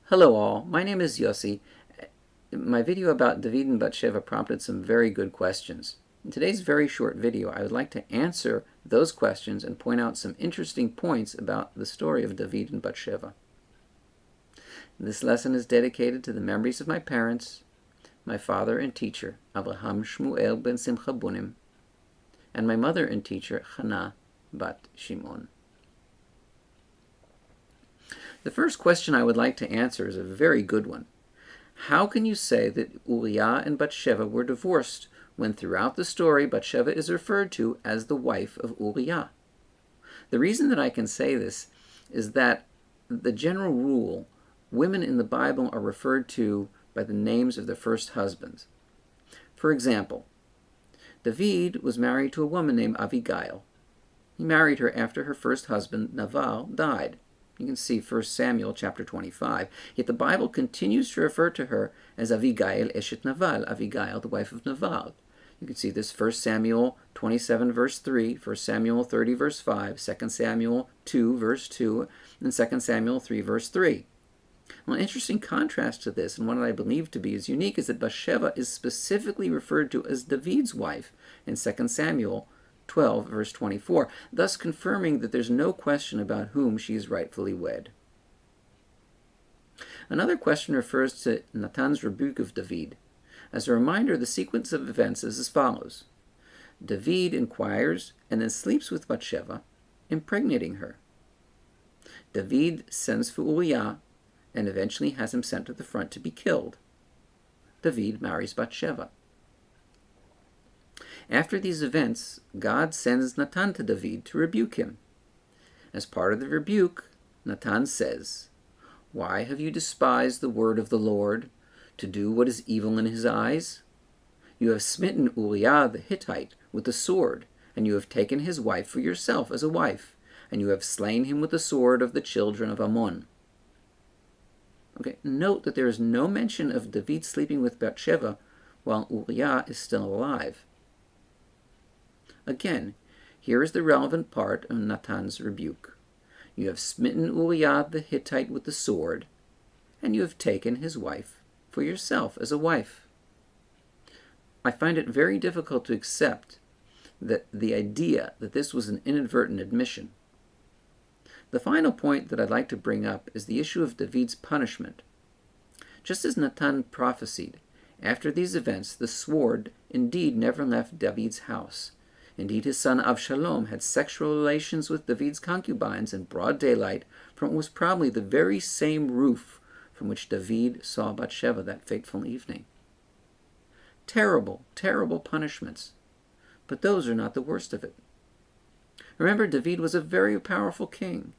Hello all, my name is Yossi. My video about David and Batsheva prompted some very good questions. In today's very short video, I would like to answer those questions and point out some interesting points about the story of David and Batsheva. This lesson is dedicated to the memories of my parents, my father and teacher, Avraham Shmuel ben Simcha Bunim, and my mother and teacher, Chana bat Shimon. The first question I would like to answer is a very good one. How can you say that Uriah and Batsheva were divorced when throughout the story Batsheva is referred to as the wife of Uriah? The reason that I can say this is that the general rule, women in the Bible are referred to by the names of their first husbands. For example, David was married to a woman named Abigail. He married her after her first husband, Nabal, died. You can see 1 Samuel chapter 25. Yet the Bible continues to refer to her as Abigail Eshet Naval, Abigail, the wife of Nabal. You can see this 1 Samuel 27 verse 3, 1 Samuel 30 verse 5, 2 Samuel 2 verse 2, and 2 Samuel 3 verse 3. Well, an interesting contrast to this, and one that I believe to be as unique, is that Batsheva is specifically referred to as David's wife in 2 Samuel 12 verse 24, thus confirming that there's no question about whom she is rightfully wed. Another question refers to Natan's rebuke of David. As a reminder, the sequence of events is as follows. David inquires and then sleeps with Batsheva, impregnating her. David sends for Uriah and eventually has him sent to the front to be killed. David marries Batsheva. After these events, God sends Natanz to David to rebuke him. As part of the rebuke, Natanz says, "Why have you despised the word of the Lord, to do what is evil in his eyes? You have smitten Uriah the Hittite with the sword, and you have taken his wife for yourself as a wife, and you have slain him with the sword of the children of Ammon." Okay, note that there is no mention of David sleeping with Batsheva while Uriah is still alive. Again, here is the relevant part of Natan's rebuke. You have smitten Uriah the Hittite with the sword, and you have taken his wife for yourself as a wife. I find it very difficult to accept that the idea that this was an inadvertent admission. The final point that I'd like to bring up is the issue of David's punishment. Just as Natan prophesied, after these events, the sword indeed never left David's house. Indeed, his son Avshalom had sexual relations with David's concubines in broad daylight from what was probably the very same roof from which David saw Batsheva that fateful evening. Terrible, terrible punishments. But those are not the worst of it. Remember, David was a very powerful king.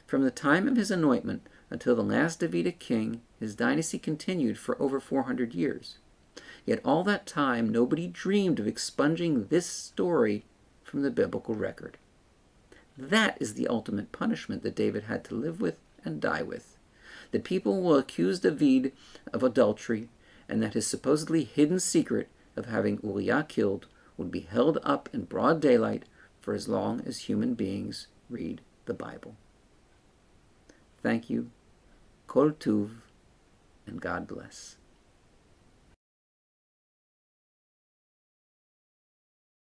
From the time of his anointment until the last Davidic king, his dynasty continued for over 400 years. Yet all that time, nobody dreamed of expunging this story from the biblical record. That is the ultimate punishment that David had to live with and die with. That people will accuse David of adultery, and that his supposedly hidden secret of having Uriah killed would be held up in broad daylight for as long as human beings read the Bible. Thank you, Kol Tuv, and God bless.